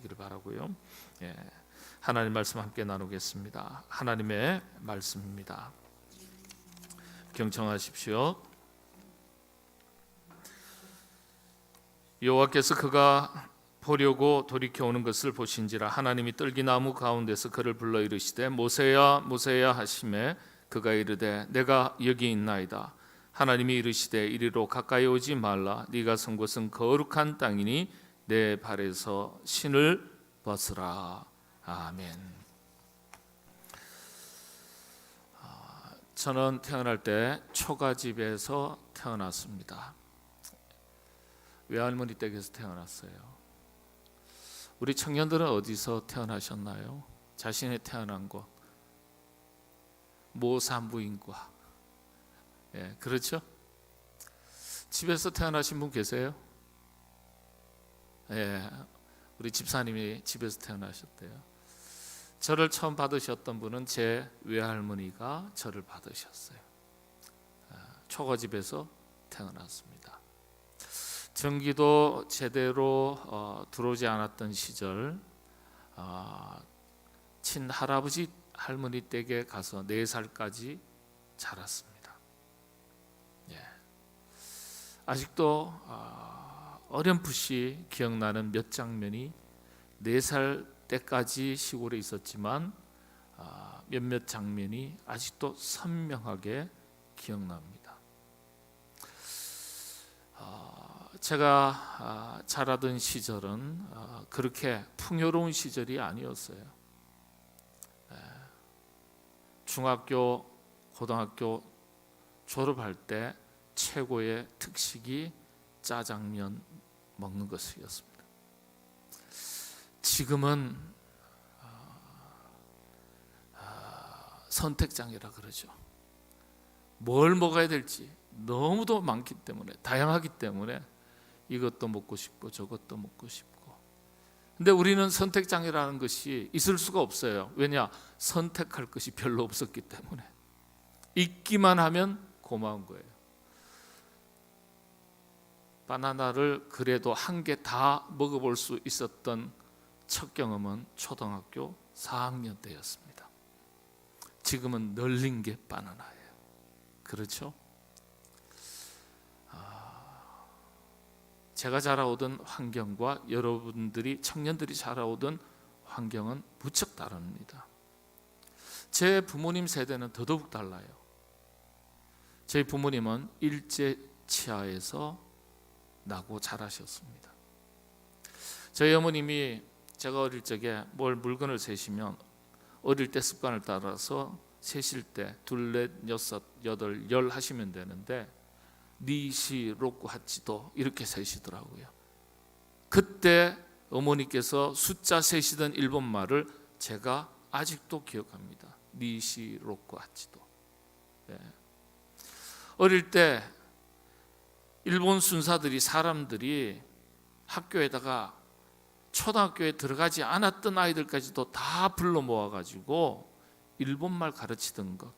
하시기를 바라고요. 예, 하나님 말씀 함께 나누겠습니다. 하나님의 말씀입니다. 경청하십시오. 여호와께서 그가 보려고 돌이켜 오는 것을 보신지라 하나님이 떨기나무 가운데서 그를 불러 이르시되 모세야 모세야 하시매 그가 이르되 내가 여기 있나이다. 하나님이 이르시되 이리로 가까이 오지 말라. 네가 선 곳은 거룩한 땅이니 내 발에서 신을 벗으라. 아멘. 저는 태어날 때 초가집에서 태어났습니다. 외할머니 댁에서 태어났어요. 우리 청년들은 어디서 태어나셨나요? 자신의 태어난 곳 모산부인과, 예, 그렇죠? 집에서 태어나신 분 계세요? 예, 우리 집사님이 집에서 태어나셨대요. 저를 처음 받으셨던 분은 제 외할머니가 저를 받으셨어요. 초가집에서 태어났습니다. 전기도 제대로 들어오지 않았던 시절 친할아버지 할머니 댁에 가서 4살까지 자랐습니다. 예. 아직도 어렴풋이 기억나는 몇 장면이 4살 때까지 시골에 있었지만 몇몇 장면이 아직도 선명하게 기억납니다. 제가 자라던 시절은 그렇게 풍요로운 시절이 아니었어요. 중학교, 고등학교 졸업할 때 최고의 특식이 짜장면 먹는 것이었습니다. 지금은 선택장애라 그러죠. 뭘 먹어야 될지 너무도 많기 때문에, 다양하기 때문에 이것도 먹고 싶고 저것도 먹고 싶고. 근데 우리는 선택장애라는 것이 있을 수가 없어요. 왜냐? 선택할 것이 별로 없었기 때문에. 있기만 하면 고마운 거예요. 바나나를 그래도 한 개 다 먹어볼 수 있었던 첫 경험은 초등학교 4학년 때였습니다. 지금은 널린 게 바나나예요. 그렇죠? 제가 자라오던 환경과 여러분들이 청년들이 자라오던 환경은 무척 다릅니다. 제 부모님 세대는 더더욱 달라요. 저희 부모님은 일제 치하에서 나고 자라셨습니다. 저희 어머님이 제가 어릴 적에 뭘 물건을 세시면 어릴 때 습관을 따라서 세실 때 2, 4, 6, 8, 10 하시면 되는데 니시 로쿠 하치도 이렇게 세시더라고요. 그때 어머니께서 숫자 세시던 일본말을 제가 아직도 기억합니다. 니시 로쿠 하치도. 예. 어릴 때 일본 순사들이, 사람들이 학교에다가 초등학교에 들어가지 않았던 아이들까지도 다 불러 모아가지고 일본말 가르치던 것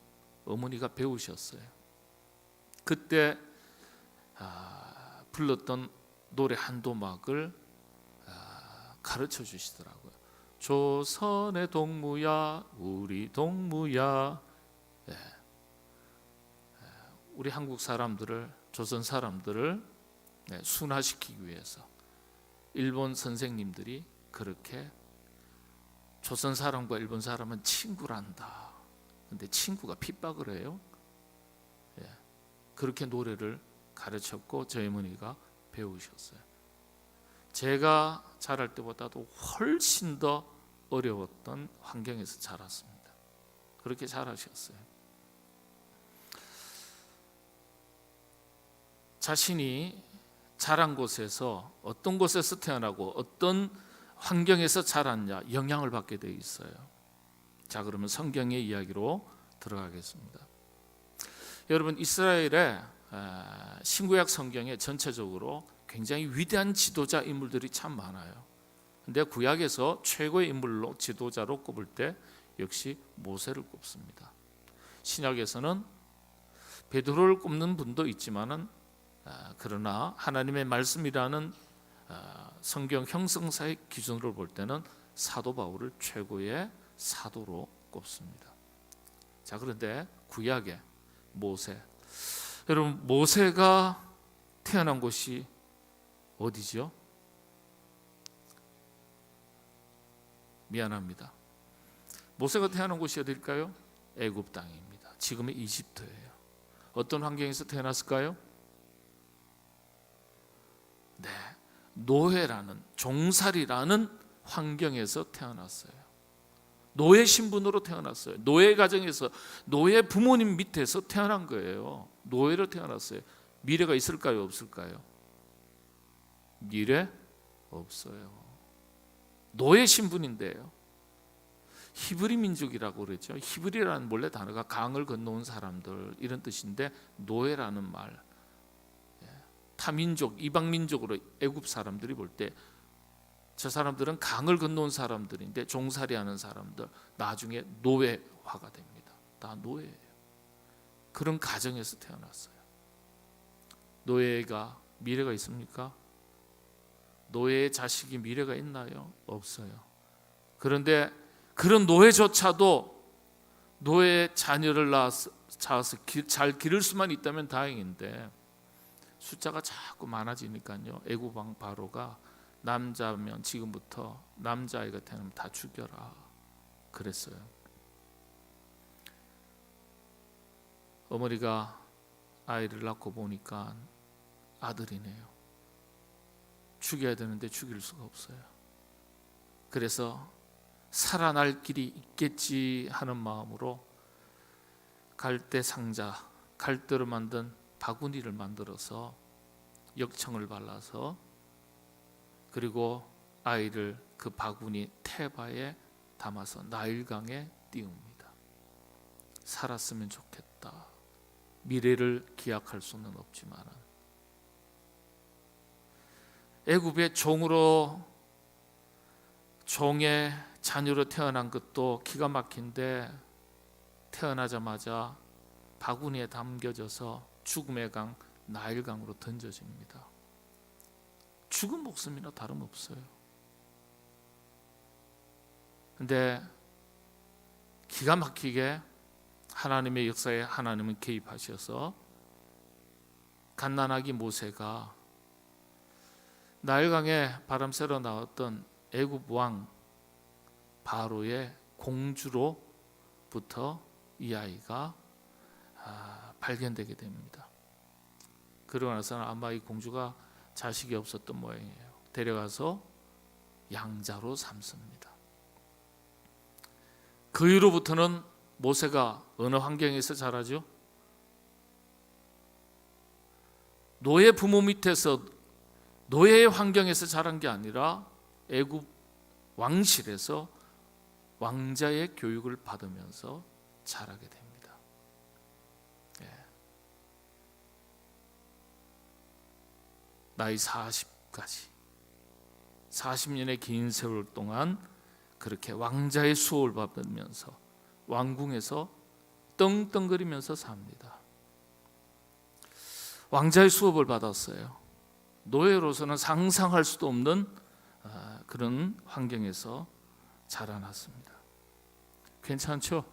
어머니가 배우셨어요. 그때 불렀던 노래 한도막을 가르쳐 주시더라고요. 조선의 동무야 우리 동무야. 예. 우리 한국 사람들을, 조선 사람들을 순화시키기 위해서 일본 선생님들이 그렇게 조선 사람과 일본 사람은 친구란다. 근데 친구가 핍박을 해요. 예. 그렇게 노래를 가르쳤고 저희 어머니가 배우셨어요. 제가 자랄 때보다도 훨씬 더 어려웠던 환경에서 자랐습니다. 그렇게 자라셨어요. 자신이 자란 곳에서, 어떤 곳에서 태어나고 어떤 환경에서 자랐냐 영향을 받게 되어 있어요. 자, 그러면 성경의 이야기로 들어가겠습니다. 여러분, 이스라엘의 신구약 성경에 전체적으로 굉장히 위대한 지도자 인물들이 참 많아요. 근데 구약에서 최고의 인물로, 지도자로 꼽을 때 역시 모세를 꼽습니다. 신약에서는 베드로를 꼽는 분도 있지만은 그러나 하나님의 말씀이라는 성경 형성사의 기준으로 볼 때는 사도 바울을 최고의 사도로 꼽습니다. 자, 그런데 구약의 모세, 여러분 모세가 태어난 곳이 어디죠? 미안합니다. 모세가 태어난 곳이 어딜까요? 애굽 땅입니다. 지금의 이집트예요. 어떤 환경에서 태어났을까요? 네, 노예라는, 종살이라는 환경에서 태어났어요. 노예 신분으로 태어났어요. 노예 가정에서, 노예 부모님 밑에서 태어난 거예요. 노예로 태어났어요. 미래가 있을까요? 없을까요? 미래 없어요. 노예 신분인데요. 히브리 민족이라고 그랬죠. 히브리라는 원래 단어가 강을 건너온 사람들 이런 뜻인데, 노예라는 말, 타민족, 이방민족으로 애굽 사람들이 볼 때 저 사람들은 강을 건너온 사람들인데 종살이하는 사람들, 나중에 노예화가 됩니다. 다 노예예요. 그런 가정에서 태어났어요. 노예가 미래가 있습니까? 노예의 자식이 미래가 있나요? 없어요. 그런데 그런 노예조차도 노예 자녀를 낳아서 잘 기를 수만 있다면 다행인데, 숫자가 자꾸 많아지니까요, 애굽 왕 바로가 남자면 지금부터 남자아이가 태어나면 다 죽여라 그랬어요. 어머니가 아이를 낳고 보니까 아들이네요. 죽여야 되는데 죽일 수가 없어요. 그래서 살아날 길이 있겠지 하는 마음으로 갈대 상자, 갈대로 만든 바구니를 만들어서 역청을 발라서, 그리고 아이를 그 바구니 태바에 담아서 나일강에 띄웁니다. 살았으면 좋겠다. 미래를 기약할 수는 없지만 애굽의 종의 자녀로 태어난 것도 기가 막힌데, 태어나자마자 바구니에 담겨져서 죽음의 강 나일강으로 던져집니다. 죽은 목숨이나 다름없어요. 근데 기가 막히게 하나님의 역사에 하나님은 개입하셔서 갓난아기 모세가 나일강에 바람 쐬러 나왔던 애굽 왕 바로의 공주로부터 이 아이가 발견되게 됩니다. 그러고 나서는 아마 이 공주가 자식이 없었던 모양이에요. 데려가서 양자로 삼습니다. 그 이후로부터는 모세가 어느 환경에서 자라죠? 노예 부모 밑에서, 노예의 환경에서 자란 게 아니라 애굽 왕실에서 왕자의 교육을 받으면서 자라게 됩니다. 나이 40까지 40년의 긴 세월 동안 그렇게 왕자의 수호를 받으면서 왕궁에서 떵떵거리면서 삽니다. 왕자의 수업을 받았어요. 노예로서는 상상할 수도 없는 그런 환경에서 자라났습니다. 괜찮죠?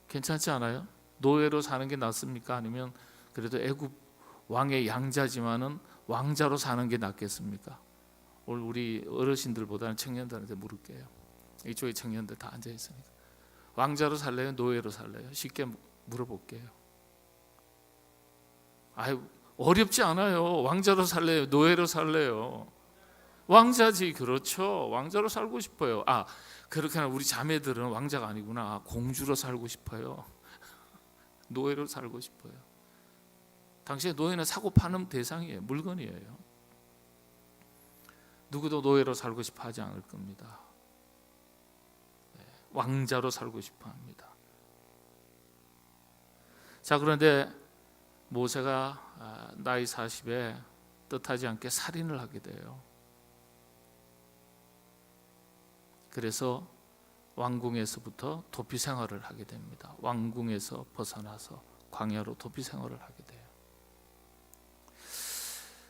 괜찮지 않아요? 노예로 사는 게 낫습니까? 아니면 그래도 애굽 왕의 양자지만은 왕자로 사는 게 낫겠습니까? 오늘 우리 어르신들보다는 청년들한테 물을게요. 이쪽에 청년들 다 앉아 있으니까, 왕자로 살래요? 노예로 살래요? 쉽게 물어볼게요. 아유, 어렵지 않아요. 왕자로 살래요? 노예로 살래요? 왕자지. 그렇죠. 왕자로 살고 싶어요. 그렇게 하면 우리 자매들은 왕자가 아니구나, 공주로 살고 싶어요. 노예로 살고 싶어요. 당시에 노예는 사고 파는 대상이에요. 물건이에요. 누구도 노예로 살고 싶어 하지 않을 겁니다. 왕자로 살고 싶어 합니다. 자, 그런데 모세가 나이 40에 뜻하지 않게 살인을 하게 돼요. 그래서 왕궁에서부터 도피 생활을 하게 됩니다. 왕궁에서 벗어나서 광야로 도피 생활을 하게 돼요.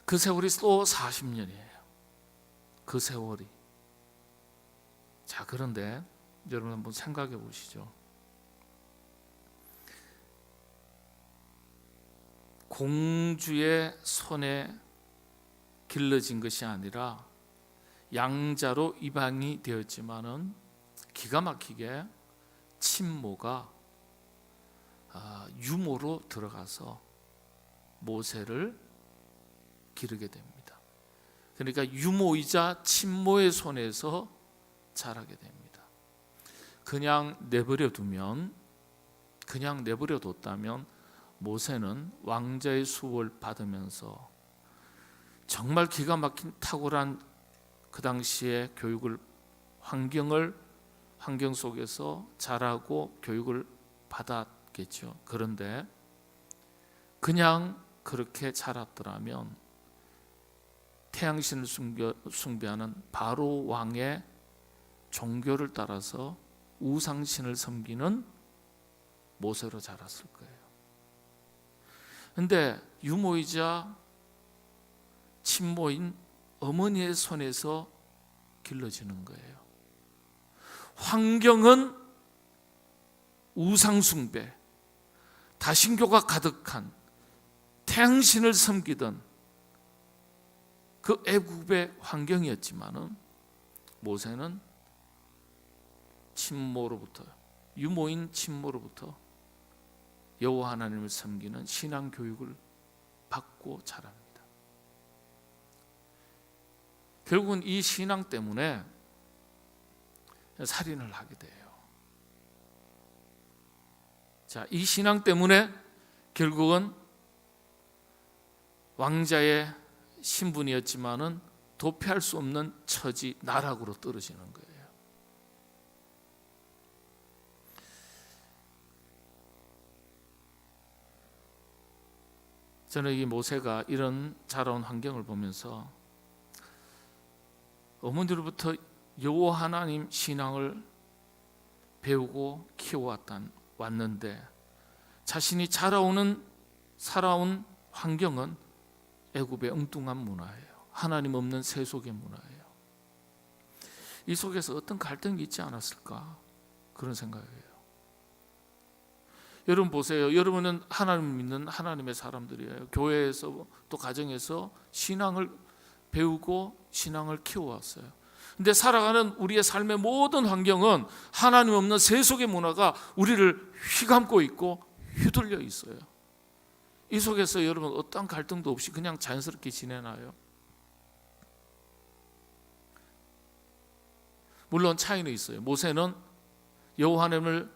그 세월이 또 40년이에요. 그 세월이. 자, 그런데 여러분 한번 생각해 보시죠. 공주의 손에 길러진 것이 아니라 양자로 입양이 되었지만은 기가 막히게 친모가 유모로 들어가서 모세를 기르게 됩니다. 그러니까 유모이자 친모의 손에서 자라게 됩니다. 그냥 내버려 뒀다면 모세는 왕자의 수업을 받으면서 정말 기가 막힌 탁월한 그 당시의 환경 속에서 자라고 교육을 받았겠죠. 그런데 그냥 그렇게 자랐더라면 태양신을 숭배하는 바로 왕의 종교를 따라서 우상신을 섬기는 모세로 자랐을 거예요. 그런데 유모이자 친모인 어머니의 손에서 길러지는 거예요. 환경은 우상숭배, 다신교가 가득한 태양신을 섬기던 그 애굽의 환경이었지만은 모세는 유모인 친모로부터 여호와 하나님을 섬기는 신앙 교육을 받고 자랍니다. 결국은 이 신앙 때문에 살인을 하게 돼요. 자, 이 신앙 때문에 결국은 왕자의 신분이었지만은 도피할 수 없는 처지, 나락으로 떨어지는 거예요. 저는 이 모세가 이런 자라온 환경을 보면서 어머니로부터 여호와 하나님 신앙을 배우고 키워왔는데 자신이 살아온 환경은 애굽의 엉뚱한 문화예요. 하나님 없는 세속의 문화예요. 이 속에서 어떤 갈등이 있지 않았을까? 그런 생각이에요. 여러분 보세요. 여러분은 하나님을 믿는 하나님의 사람들이에요. 교회에서 또 가정에서 신앙을 배우고 신앙을 키워왔어요. 근데 살아가는 우리의 삶의 모든 환경은 하나님 없는 세속의 문화가 우리를 휘감고 있고 휘둘려 있어요. 이 속에서 여러분 어떤 갈등도 없이 그냥 자연스럽게 지내나요? 물론 차이는 있어요. 모세는 여호와 하나님을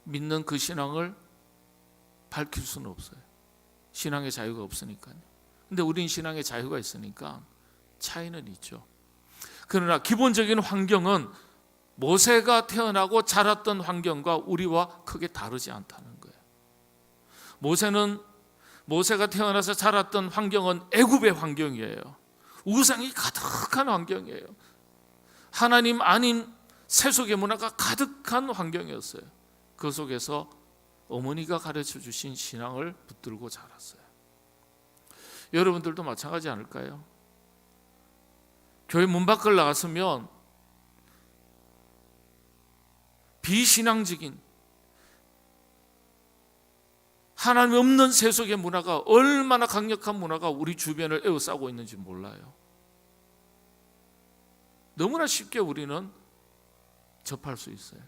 믿는 그 신앙을 밝힐 수는 없어요. 신앙의 자유가 없으니까요. 근데 우리는 신앙의 자유가 있으니까 차이는 있죠. 그러나 기본적인 환경은 모세가 태어나고 자랐던 환경과 우리와 크게 다르지 않다는 거예요. 모세가 태어나서 자랐던 환경은 애굽의 환경이에요. 우상이 가득한 환경이에요. 하나님 아닌 세속의 문화가 가득한 환경이었어요. 그 속에서 어머니가 가르쳐 주신 신앙을 붙들고 자랐어요. 여러분들도 마찬가지 않을까요? 교회 문 밖을 나갔으면 비신앙적인 하나님 없는 세속의 문화가 얼마나 강력한 문화가 우리 주변을 에워싸고 있는지 몰라요. 너무나 쉽게 우리는 접할 수 있어요.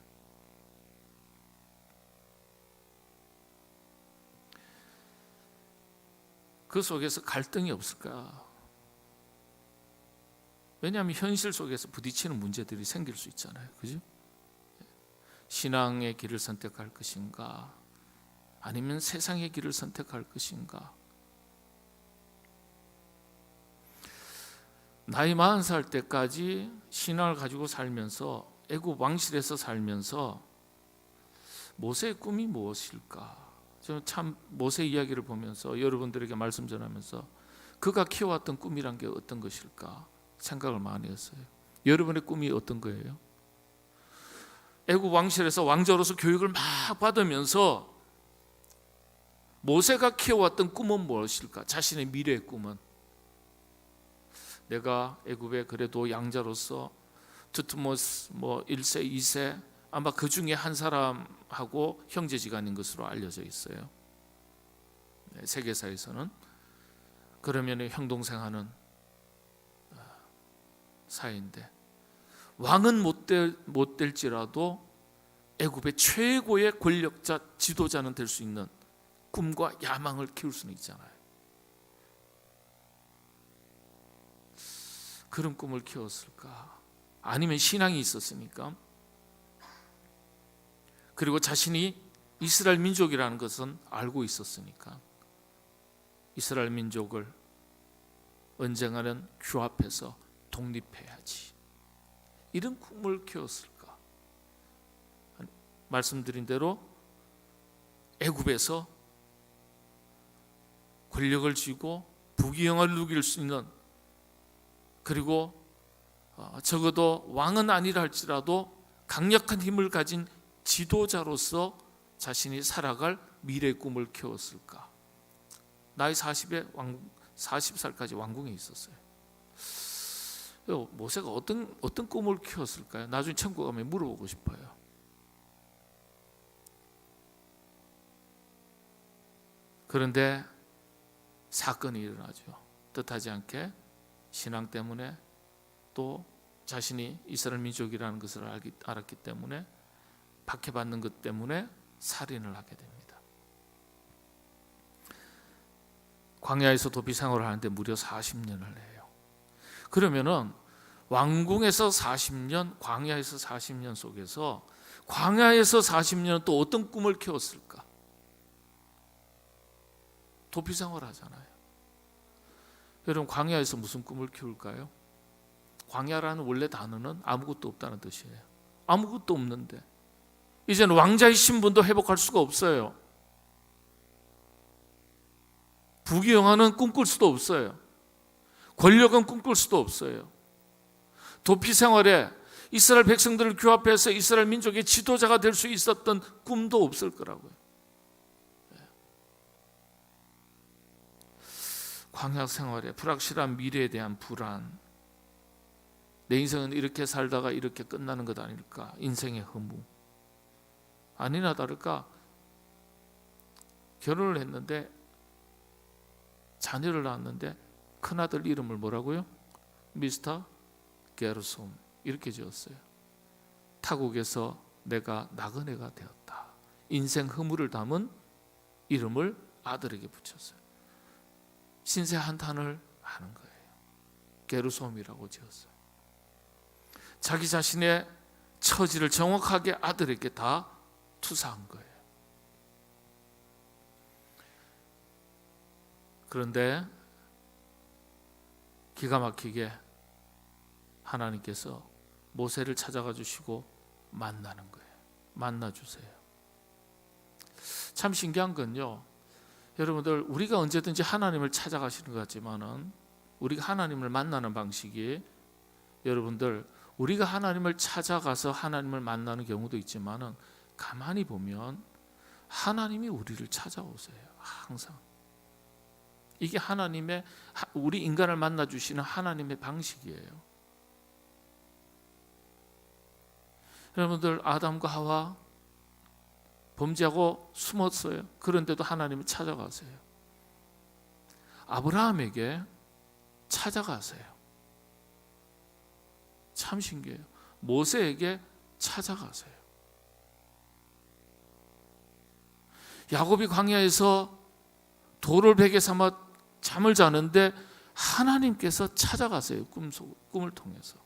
그 속에서 갈등이 없을까? 왜냐하면 현실 속에서 부딪히는 문제들이 생길 수 있잖아요. 그죠? 신앙의 길을 선택할 것인가? 아니면 세상의 길을 선택할 것인가? 나이 40살 때까지 신앙을 가지고 살면서 애굽 왕실에서 살면서 모세의 꿈이 무엇일까? 저는 참 모세 이야기를 보면서 여러분들에게 말씀 전하면서 그가 키워왔던 꿈이란 게 어떤 것일까 생각을 많이 했어요. 여러분의 꿈이 어떤 거예요? 애굽 왕실에서 왕자로서 교육을 막 받으면서 모세가 키워왔던 꿈은 무엇일까? 자신의 미래의 꿈은 내가 애굽에 그래도 양자로서 두트모스 1세, 2세 아마 그 중에 한 사람하고 형제지간인 것으로 알려져 있어요. 세계사에서는. 그러면 형동생하는 사이인데 왕은 못 될지라도 애굽의 최고의 권력자, 지도자는 될 수 있는 꿈과 야망을 키울 수는 있잖아요. 그런 꿈을 키웠을까? 아니면 신앙이 있었으니까? 그리고 자신이 이스라엘 민족이라는 것은 알고 있었으니까 이스라엘 민족을 언젠가는 규합해서 독립해야지, 이런 꿈을 키웠을까? 말씀드린 대로 애굽에서 권력을 쥐고 부귀영화를 누릴 수 있는, 그리고 적어도 왕은 아니라 할지라도 강력한 힘을 가진 지도자로서 자신이 살아갈 미래의 꿈을 키웠을까? 나이 40살까지 왕궁에 있었어요. 모세가 어떤 꿈을 키웠을까요? 나중에 천국 가면 물어보고 싶어요. 그런데 사건이 일어나죠. 뜻하지 않게 신앙 때문에, 또 자신이 이스라엘 민족이라는 것을 알았기 때문에, 박해받는 것 때문에 살인을 하게 됩니다. 광야에서 도피 생활을 하는데 무려 40년을 해요. 그러면은 왕궁에서 40년, 광야에서 40년 속에서 광야에서 40년은 또 어떤 꿈을 키웠을까? 도피 생활을 하잖아요. 여러분, 광야에서 무슨 꿈을 키울까요? 광야라는 원래 단어는 아무것도 없다는 뜻이에요. 아무것도 없는데 이제는 왕자의 신분도 회복할 수가 없어요. 부귀영화는 꿈꿀 수도 없어요. 권력은 꿈꿀 수도 없어요. 도피 생활에 이스라엘 백성들을 규합해서 이스라엘 민족의 지도자가 될 수 있었던 꿈도 없을 거라고요. 광야 생활에 불확실한 미래에 대한 불안, 내 인생은 이렇게 살다가 이렇게 끝나는 것 아닐까? 인생의 허무. 아니나 다를까 결혼을 했는데, 자녀를 낳았는데 큰아들 이름을 뭐라고요? 미스터 게르솜, 이렇게 지었어요. 타국에서 내가 나그네가 되었다. 인생 허물을 담은 이름을 아들에게 붙였어요. 신세 한탄을 하는 거예요. 게르솜이라고 지었어요. 자기 자신의 처지를 정확하게 아들에게 다 투사한 거예요. 그런데 기가 막히게 하나님께서 모세를 찾아가 주시고 만나는 거예요. 만나 주세요. 참 신기한 건요, 여러분들, 우리가 언제든지 하나님을 찾아가시는 것 같지만은 우리가 하나님을 만나는 방식이, 여러분들, 우리가 하나님을 찾아가서 하나님을 만나는 경우도 있지만은 가만히 보면 하나님이 우리를 찾아오세요. 항상. 이게 하나님의, 우리 인간을 만나 주시는 하나님의 방식이에요. 여러분들, 아담과 하와 범죄하고 숨었어요. 그런데도 하나님이 찾아가세요. 아브라함에게 찾아가세요. 참 신기해요. 모세에게 찾아가세요. 야곱이 광야에서 돌을 베개 삼아 잠을 자는데 하나님께서 찾아가세요. 꿈을 통해서.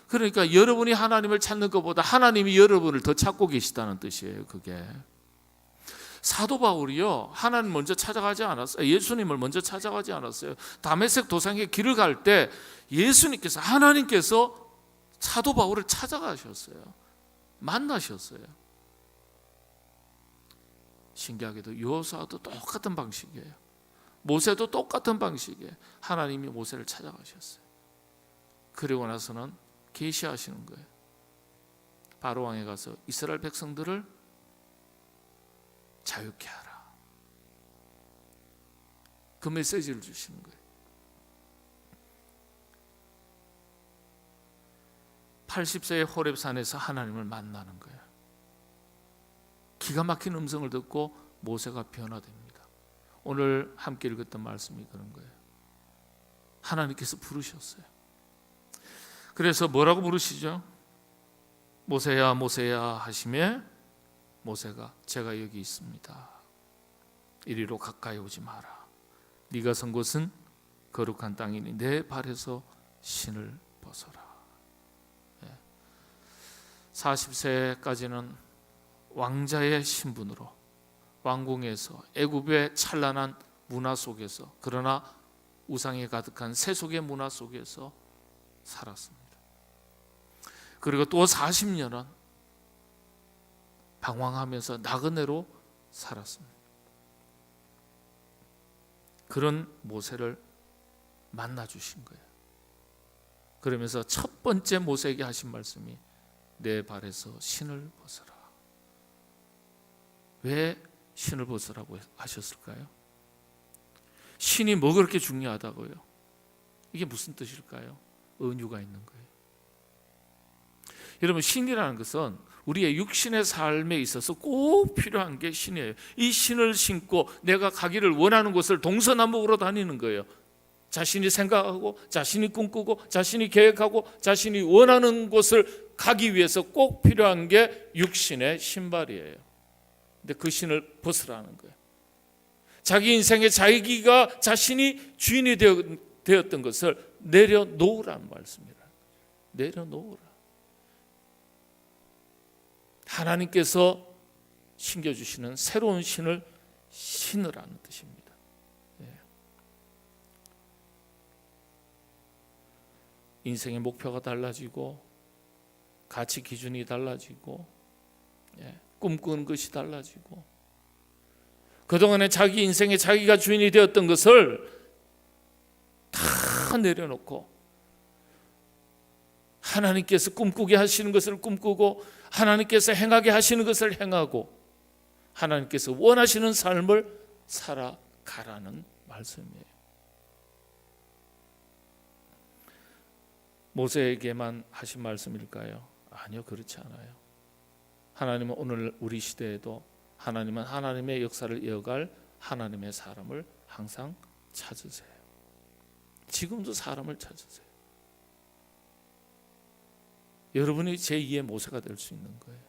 그러니까 여러분이 하나님을 찾는 것보다 하나님이 여러분을 더 찾고 계시다는 뜻이에요. 그게. 사도 바울이요, 하나님 먼저 찾아가지 않았어요. 예수님을 먼저 찾아가지 않았어요. 다메섹 도상의 길을 갈 때 예수님께서, 하나님께서 사도 바울을 찾아가셨어요. 만나셨어요. 신기하게도 여호수아도 똑같은 방식이에요. 모세도 똑같은 방식이에요. 하나님이 모세를 찾아가셨어요. 그리고 나서는 계시하시는 거예요. 바로왕에 가서 이스라엘 백성들을 자유케 하라. 그 메시지를 주시는 거예요. 80세의 호렙산에서 하나님을 만나는 거예요. 기가 막힌 음성을 듣고 모세가 변화됩니다. 오늘 함께 읽었던 말씀이 그런 거예요. 하나님께서 부르셨어요. 그래서 뭐라고 부르시죠? 모세야 모세야 하시매 모세가 제가 여기 있습니다. 이리로 가까이 오지 마라. 네가 선 곳은 거룩한 땅이니 내 발에서 신을 벗어라. 40세까지는 왕자의 신분으로 왕궁에서 애굽의 찬란한 문화 속에서, 그러나 우상에 가득한 세속의 문화 속에서 살았습니다. 그리고 또 40년은 방황하면서 나그네로 살았습니다. 그런 모세를 만나 주신 거예요. 그러면서 첫 번째 모세에게 하신 말씀이 내 발에서 신을 벗어라. 왜 신을 벗으라고 하셨을까요? 신이 뭐 그렇게 중요하다고요? 이게 무슨 뜻일까요? 은유가 있는 거예요. 여러분, 신이라는 것은 우리의 육신의 삶에 있어서 꼭 필요한 게 신이에요. 이 신을 신고 내가 가기를 원하는 곳을 동서남북으로 다니는 거예요. 자신이 생각하고 자신이 꿈꾸고 자신이 계획하고 자신이 원하는 곳을 가기 위해서 꼭 필요한 게 육신의 신발이에요. 근데 그 신을 벗으라는 거예요. 자기 인생의 자기가 자신이 주인이 되었던 것을 내려놓으라는 말씀이라. 내려놓으라. 하나님께서 신겨주시는 새로운 신을 신으라는 뜻입니다. 인생의 목표가 달라지고 가치 기준이 달라지고 꿈꾸는 것이 달라지고 그동안에 자기 인생에 자기가 주인이 되었던 것을 다 내려놓고 하나님께서 꿈꾸게 하시는 것을 꿈꾸고 하나님께서 행하게 하시는 것을 행하고 하나님께서 원하시는 삶을 살아가라는 말씀이에요. 모세에게만 하신 말씀일까요? 아니요, 그렇지 않아요. 하나님은 오늘 우리 시대에도 하나님은 하나님의 역사를 이어갈 하나님의 사람을 항상 찾으세요. 지금도 사람을 찾으세요. 여러분이 제2의 모세가 될 수 있는 거예요.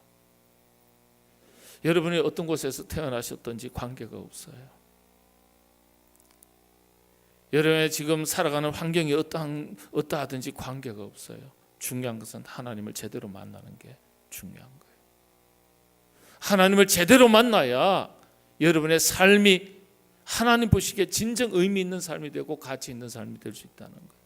여러분이 어떤 곳에서 태어나셨든지 관계가 없어요. 여러분의 지금 살아가는 환경이 어떠하든지 관계가 없어요. 중요한 것은 하나님을 제대로 만나는 게 중요한 거예요. 하나님을 제대로 만나야 여러분의 삶이 하나님 보시기에 진정 의미 있는 삶이 되고 가치 있는 삶이 될 수 있다는 거예요.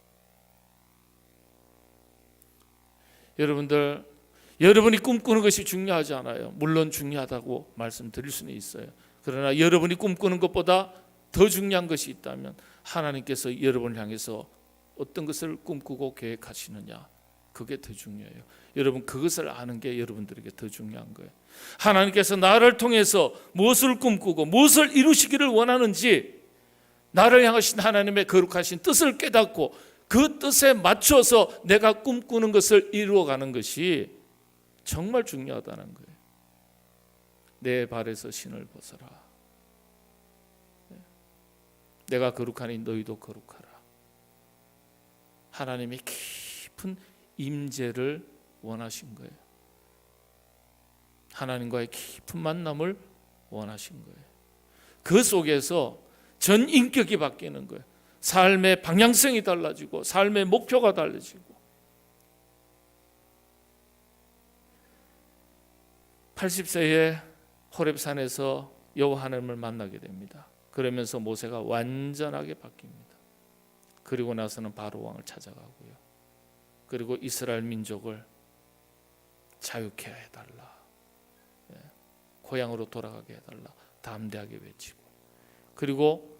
여러분들, 여러분이 꿈꾸는 것이 중요하지 않아요. 물론 중요하다고 말씀드릴 수는 있어요. 그러나 여러분이 꿈꾸는 것보다 더 중요한 것이 있다면 하나님께서 여러분을 향해서 어떤 것을 꿈꾸고 계획하시느냐, 그게 더 중요해요. 여러분, 그것을 아는 게 여러분들에게 더 중요한 거예요. 하나님께서 나를 통해서 무엇을 꿈꾸고 무엇을 이루시기를 원하는지 나를 향하신 하나님의 거룩하신 뜻을 깨닫고 그 뜻에 맞춰서 내가 꿈꾸는 것을 이루어가는 것이 정말 중요하다는 거예요. 내 발에서 신을 벗어라. 내가 거룩하니 너희도 거룩하라. 하나님이 깊은 임재를 원하신 거예요. 하나님과의 깊은 만남을 원하신 거예요. 그 속에서 전 인격이 바뀌는 거예요. 삶의 방향성이 달라지고 삶의 목표가 달라지고. 80세에 호렙산에서 여호와 하나님을 만나게 됩니다. 그러면서 모세가 완전하게 바뀝니다. 그리고 나서는 바로 왕을 찾아가고요. 그리고 이스라엘 민족을 자유케 해달라, 고향으로 돌아가게 해달라 담대하게 외치고, 그리고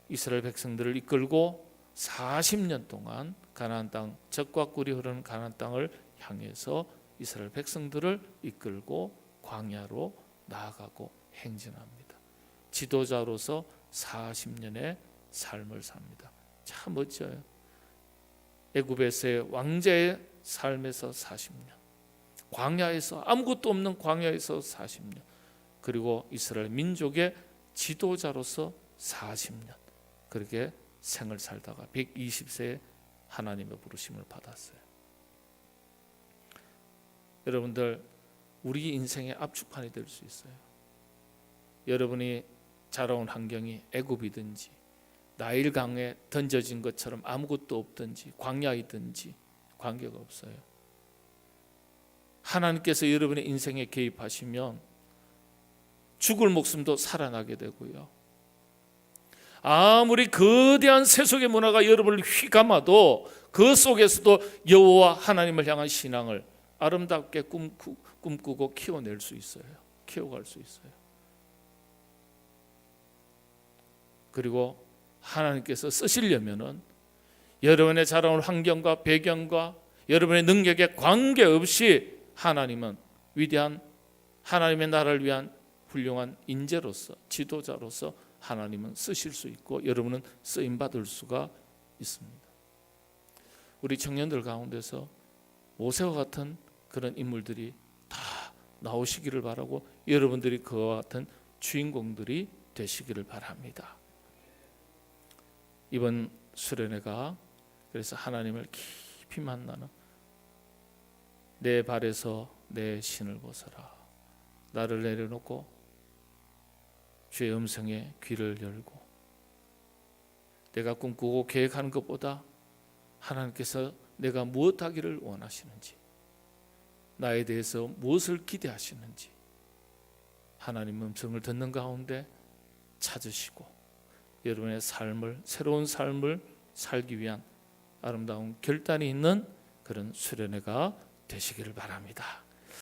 이스라엘 백성들을 이끌고 40년 동안 가나안 땅, 젖과 꿀이 흐르는 가나안 땅을 향해서 이스라엘 백성들을 이끌고 광야로 나아가고 행진합니다. 지도자로서 40년의 삶을 삽니다. 참 멋져요. 애굽에서의 왕자의 삶에서 40년, 광야에서 아무것도 없는 광야에서 40년, 그리고 이스라엘 민족의 지도자로서 40년 그렇게 생을 살다가 120세에 하나님의 부르심을 받았어요. 여러분들, 우리 인생의 압축판이 될 수 있어요. 여러분이 자라온 환경이 애굽이든지 나일강에 던져진 것처럼 아무것도 없든지 광야이든지 관계가 없어요. 하나님께서 여러분의 인생에 개입하시면 죽을 목숨도 살아나게 되고요. 아무리 거대한 세속의 문화가 여러분을 휘감아도 그 속에서도 여호와 하나님을 향한 신앙을 아름답게 꿈꾸고 키워낼 수 있어요. 키워갈 수 있어요. 그리고 하나님께서 쓰시려면은 여러분의 자라온 환경과 배경과 여러분의 능력에 관계없이 하나님은 위대한 하나님의 나라를 위한 훌륭한 인재로서 지도자로서 하나님은 쓰실 수 있고 여러분은 쓰임 받을 수가 있습니다. 우리 청년들 가운데서 모세와 같은 그런 인물들이 다 나오시기를 바라고 여러분들이 그와 같은 주인공들이 되시기를 바랍니다. 이번 수련회가 그래서 하나님을 깊이 만나는 내 발에서 내 신을 벗어라. 나를 내려놓고 주의 음성에 귀를 열고 내가 꿈꾸고 계획하는 것보다 하나님께서 내가 무엇 하기를 원하시는지 나에 대해서 무엇을 기대하시는지 하나님 음성을 듣는 가운데 찾으시고 여러분의 삶을 새로운 삶을 살기 위한 아름다운 결단이 있는 그런 수련회가 되시기를 바랍니다.